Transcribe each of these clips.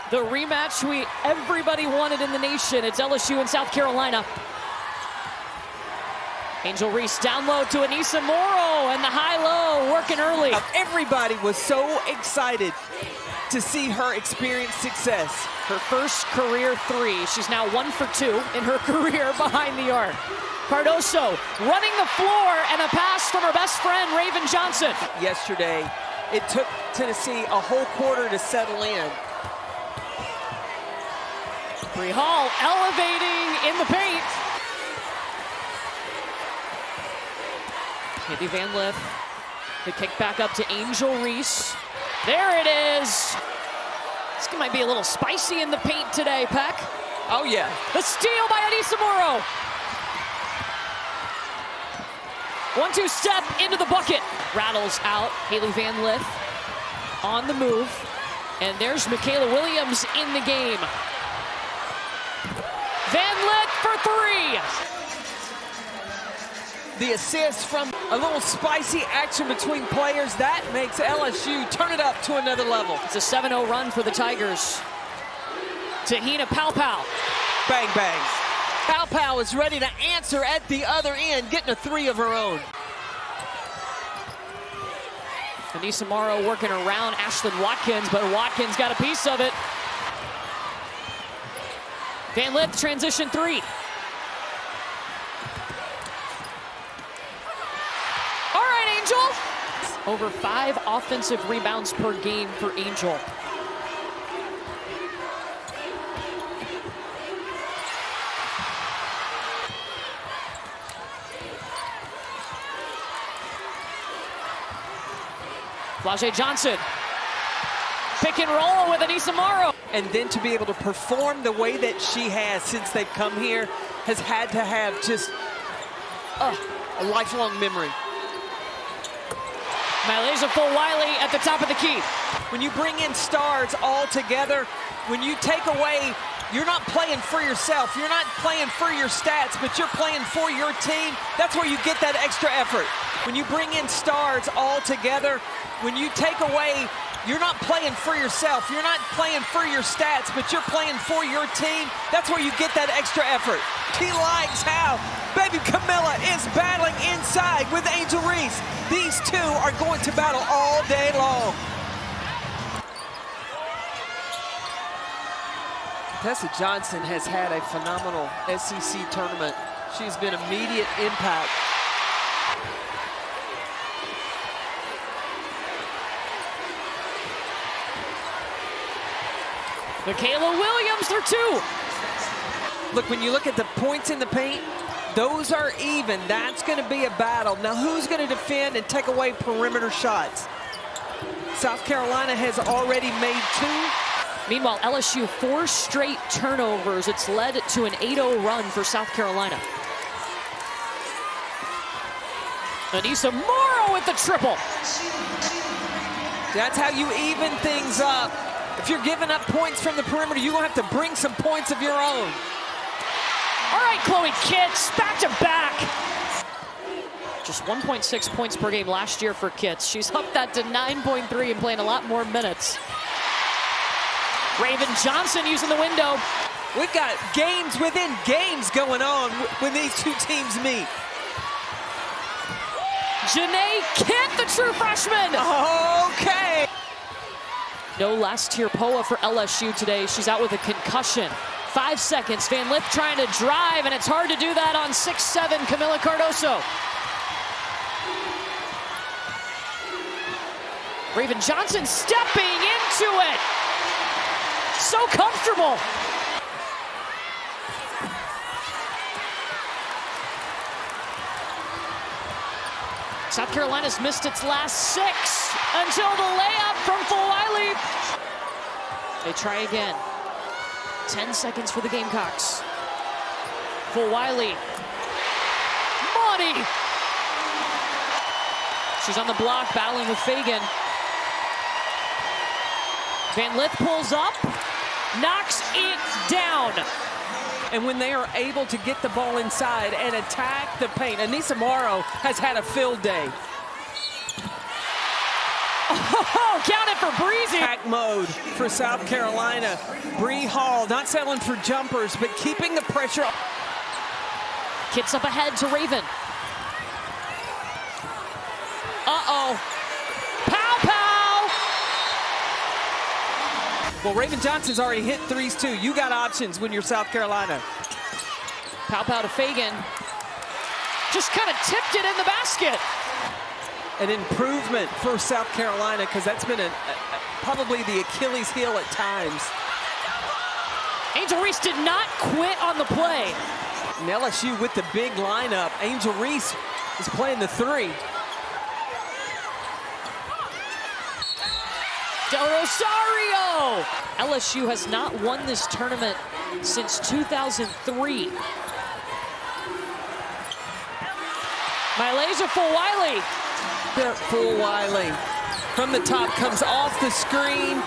The rematch everybody wanted in the nation. It's LSU and South Carolina. Angel Reese down low to Anissa Morrow, and the high-low working early. Everybody was so excited to see her experience success. Her first career three. She's now 1 for 2 in her career behind the arc. Cardoso running the floor, and a pass from her best friend, Raven Johnson. Yesterday, it took Tennessee a whole quarter to settle in. Bree Hall elevating in the paint. Haley Van Lith, the kick back up to Angel Reese. There it is. This might be a little spicy in the paint today, Peck. Oh, yeah. The steal by Anissa Morrow. 1-2 step into the bucket. Rattles out. Haley Van Lith on the move. And there's Michaela Williams in the game. Van Lith for 3. The assist from a little spicy action between players, that makes LSU turn it up to another level. It's a 7-0 run for the Tigers. Tahina Paopao. Bang, bang. Paopao is ready to answer at the other end, getting a 3 of her own. Anissa Morrow working around Ashlyn Watkins, but Watkins got a piece of it. Van Lith, transition 3. All right, Angel. Over 5 offensive rebounds per game for Angel. Flau'jae Johnson. Pick and roll with Anissa Morrow. And then to be able to perform the way that she has since they've come here has had to have just a lifelong memory. Malaysia Fulwiley at the top of the key. When you bring in stars all together, when you take away, you're not playing for yourself, you're not playing for your stats, but you're playing for your team. That's where you get that extra effort. When you bring in stars all together, when you take away, you're not playing for yourself, you're not playing for your stats, but you're playing for your team. That's where you get that extra effort. He likes how baby Camilla is battling inside with Angel Reese. These two are going to battle all day long. Tessa Johnson has had a phenomenal SEC tournament. She's been immediate impact. Michaela Williams for 2. Look, when you look at the points in the paint, those are even. That's going to be a battle. Now, who's going to defend and take away perimeter shots? South Carolina has already made 2. Meanwhile, LSU 4 straight turnovers. It's led to an 8-0 run for South Carolina. Anissa Morrow with the triple. That's how you even things up. If you're giving up points from the perimeter, you're going to have to bring some points of your own. All right, Chloe Kitts, back to back. Just 1.6 points per game last year for Kitts. She's upped that to 9.3 and playing a lot more minutes. Raven Johnson using the window. We've got games within games going on when these two teams meet. Janae Kitt, the true freshman. Okay. No last tier POA for LSU today. She's out with a concussion. 5 seconds. Van Lith trying to drive, and it's hard to do that on 6'7", Camilla Cardoso. Raven Johnson stepping into it. So comfortable. South Carolina's missed its last 6 until the layup from Fulwiley. They try again. 10 seconds for the Gamecocks. Fulwiley. Monty. She's on the block, battling with Fagan. Van Lith pulls up, knocks it down. And when they are able to get the ball inside and attack the paint, Anissa Morrow has had a field day. Oh, count it for Breezy. Attack mode for South Carolina. Bree Hall not settling for jumpers, but keeping the pressure. Kits up ahead to Raven. Uh-oh. Pow, pow! Well, Raven Johnson's already hit threes too. You got options when you're South Carolina. Pow, pow to Fagan. Just kind of tipped it in the basket. An improvement for South Carolina, because that's been probably the Achilles heel at times. Angel Reese did not quit on the play. And LSU with the big lineup. Angel Reese is playing the three. Del Rosario! LSU has not won this tournament since 2003. Malaysia for Wiley. Full Wiley. From the top, comes off the screen.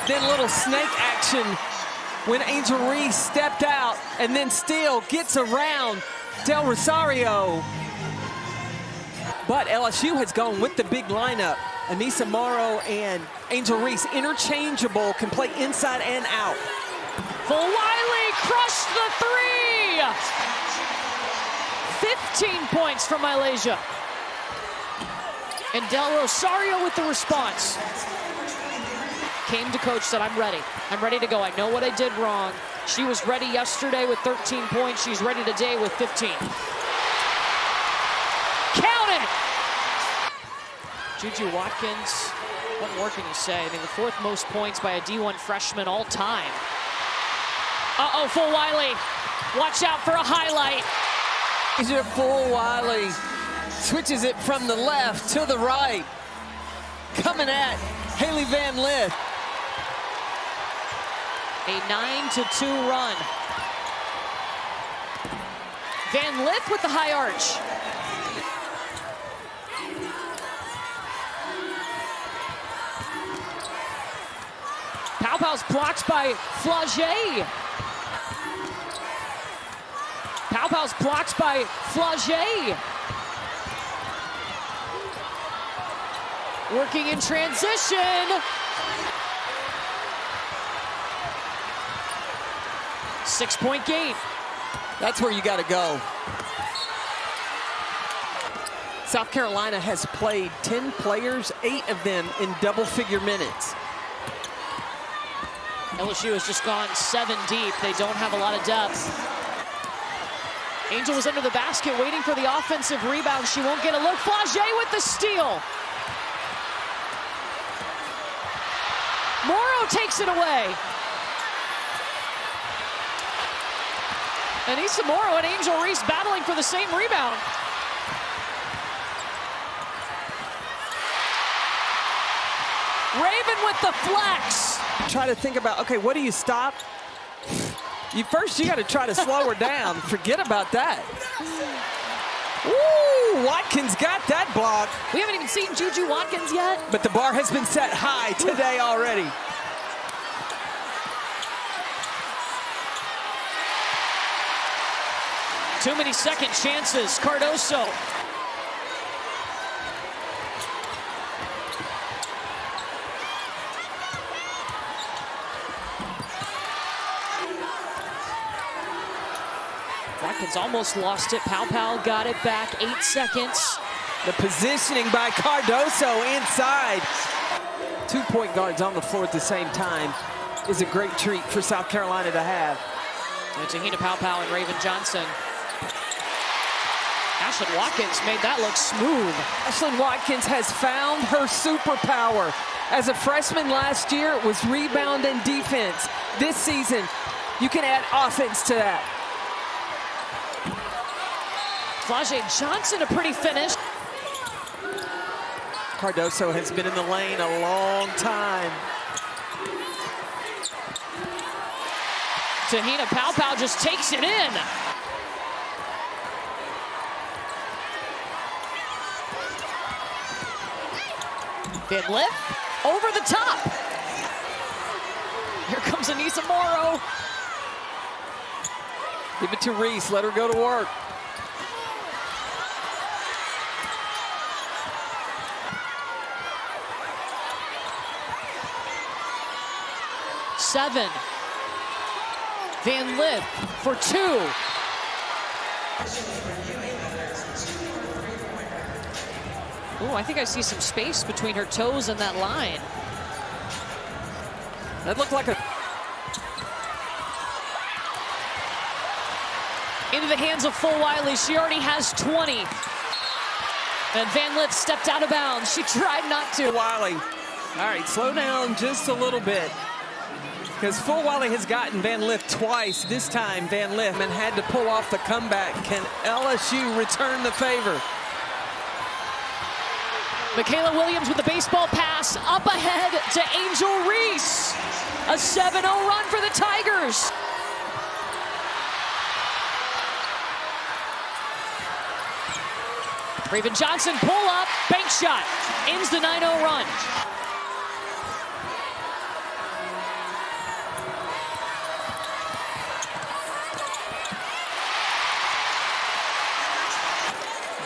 Then a little snake action when Angel Reese stepped out and then still gets around Del Rosario. But LSU has gone with the big lineup. Anissa Morrow and Angel Reese, interchangeable, can play inside and out. For Wiley, crushed the three! 15 points from Malaysia. And Del Rosario with the response. Came to coach, said, I'm ready. I'm ready to go. I know what I did wrong. She was ready yesterday with 13 points. She's ready today with 15. Count it! Juju Watkins, what more can you say? I mean, the fourth most points by a D1 freshman all time. Uh-oh, full Wiley. Watch out for a highlight. Is it full Wiley? Switches it from the left to the right. Coming at Haley Van Lith. A 9-2 run. Van Lith with the high arch. Pow Pow's blocked by Flaugier. Pow Pow's blocked by Flaugier. Working in transition. 6-point game. That's where you got to go. South Carolina has played 10 players, 8 of them in double-figure minutes. LSU has just gone 7 deep. They don't have a lot of depth. Angel was under the basket waiting for the offensive rebound. She won't get a look. Flaugier with the steal. Morrow takes it away. Anissa Morrow and Angel Reese battling for the same rebound. Raven with the flex. Try to think about, okay, what do you stop? You got to try to slow her down. Forget about that. Ooh, Watkins got that block. We haven't even seen Juju Watkins yet. But the bar has been set high today already. Too many second chances. Cardoso. Watkins almost lost it. Pow Pow got it back. 8 seconds. The positioning by Cardoso inside. 2 point guards on the floor at the same time is a great treat for South Carolina to have. And Tahina Pow Pow and Raven Johnson. Ashlyn Watkins made that look smooth. Ashlyn Watkins has found her superpower. As a freshman last year, it was rebound and defense. This season, you can add offense to that. Flaugier Johnson, a pretty finish. Cardoso has been in the lane a long time. Tahina Pow Pow just takes it in. Van Lith over the top. Here comes Anissa Morrow. Give it to Reese, let her go to work. 7. Van Lith for 2. Ooh, I think I see some space between her toes and that line. That looked like a... Into the hands of Fulwiley. She already has 20. And Van Lith stepped out of bounds. She tried not to. Fulwiley. All right, slow down just a little bit. Because Fulwiley has gotten Van Lith twice. This time, Van Lith had to pull off the comeback. Can LSU return the favor? Michaela Williams with the baseball pass. Up ahead to Angel Reese. A 7-0 run for the Tigers. Raven Johnson pull up, bank shot, ends the 9-0 run.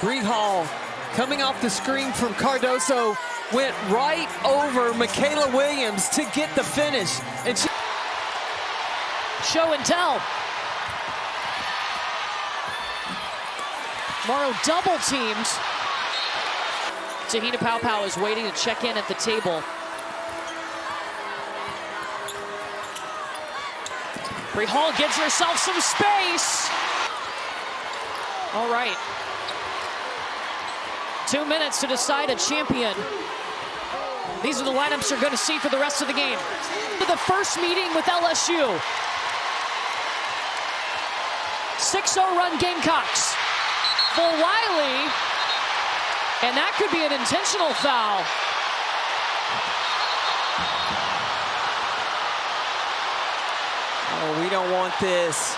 Bree Hall coming off the screen from Cardoso went right over Michaela Williams to get the finish. And she... Show and tell. Morrow double teamed. Tahina Paopao is waiting to check in at the table. Bree Hall gives herself some space. All right. 2 minutes to decide a champion. These are the lineups you're going to see for the rest of the game. The first meeting with LSU. 6-0 run Gamecocks. Fulwiley, and that could be an intentional foul. Oh, we don't want this.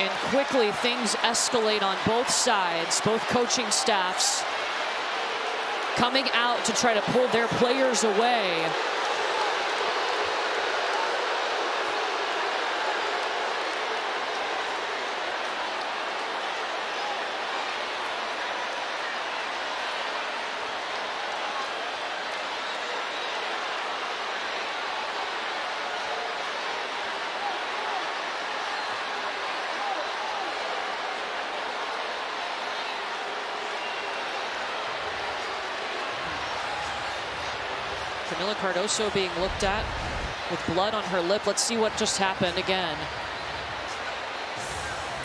And quickly things escalate on both sides, both coaching staffs coming out to try to pull their players away. Camila Cardoso being looked at with blood on her lip. Let's see what just happened again.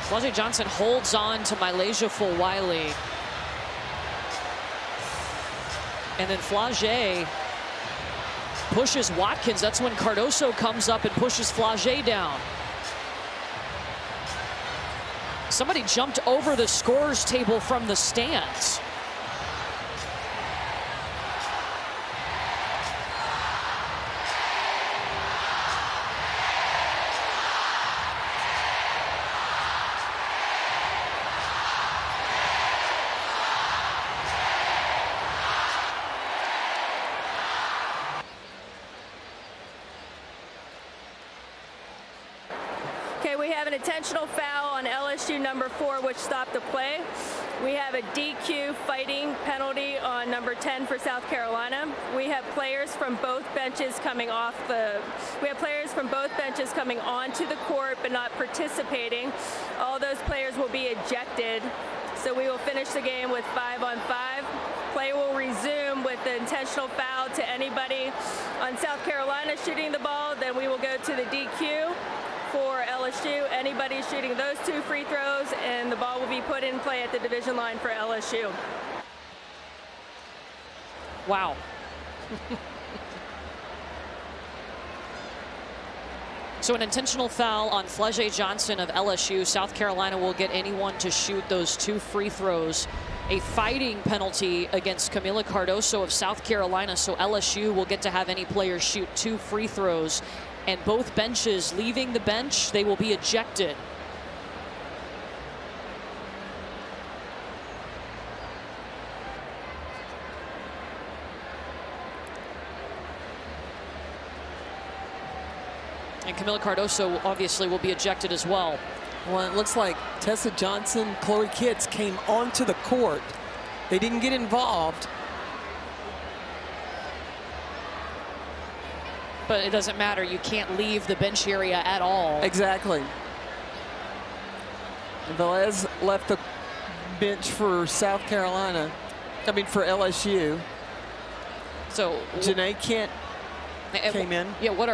Flau'jae Johnson holds on to Mylasia Fulwiley. And then Flau'jae pushes Watkins. That's when Cardoso comes up and pushes Flau'jae down. Somebody jumped over the scorer's table from the stands. Okay, we have an intentional foul on LSU number 4, which stopped the play. We have a DQ fighting penalty on number 10 for South Carolina. We have players from both benches coming onto the court but not participating. All those players will be ejected. So we will finish the game with 5-on-5. Play will resume with the intentional foul to anybody on South Carolina shooting the ball. Then we will go to the DQ for LSU. Anybody shooting those 2 free throws, and the ball will be put in play at the division line for LSU. Wow. So an intentional foul on Flau'jae Johnson of LSU. South Carolina will get anyone to shoot those 2 free throws. A fighting penalty against Camila Cardoso of South Carolina. So LSU will get to have any player shoot 2 free throws. And both benches leaving the bench, they will be ejected. And Camila Cardoso obviously will be ejected as well. Well, it looks like Tessa Johnson, Chloe Kitts came onto the court They didn't get involved. But it doesn't matter. You can't leave the bench area at all. Exactly. Velez left the bench for South Carolina. I mean, for LSU. So Janae Kent came in. Yeah, what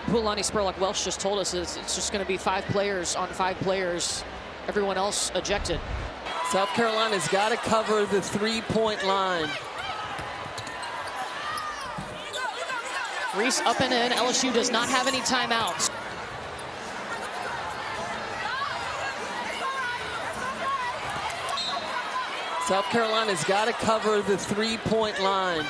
Hulani Spurlock Welsh just told us is it's just going to be 5 players on 5 players. Everyone else ejected. South Carolina's got to cover the 3-point line. Reese up and in. LSU does not have any timeouts. South Carolina's got to cover the 3-point line.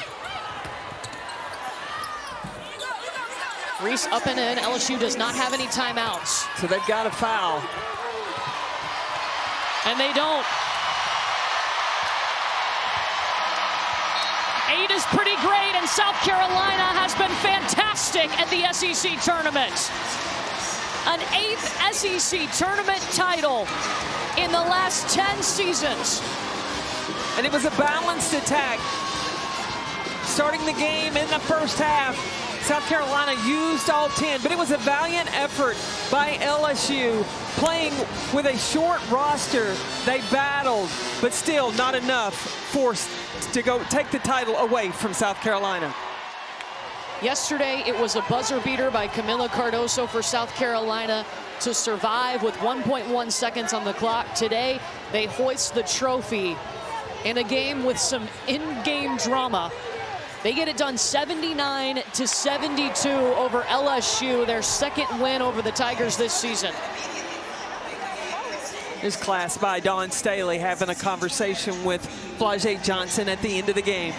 Reese up and in. LSU does not have any timeouts. So they've got a foul. And they don't. 8 is pretty great, and South Carolina has been fantastic at the SEC tournament. An 8th SEC tournament title in the last 10 seasons. And it was a balanced attack. Starting the game in the first half, South Carolina used all 10, but it was a valiant effort by LSU. Playing with a short roster, they battled, but still not enough force to go take the title away from South Carolina. Yesterday, it was a buzzer beater by Camila Cardoso for South Carolina to survive with 1.1 seconds on the clock. Today, they hoist the trophy in a game with some in-game drama. They get it done 79-72 over LSU, their 2nd win over the Tigers this season. Here's class by Dawn Staley having a conversation with Flau'jae Johnson at the end of the game.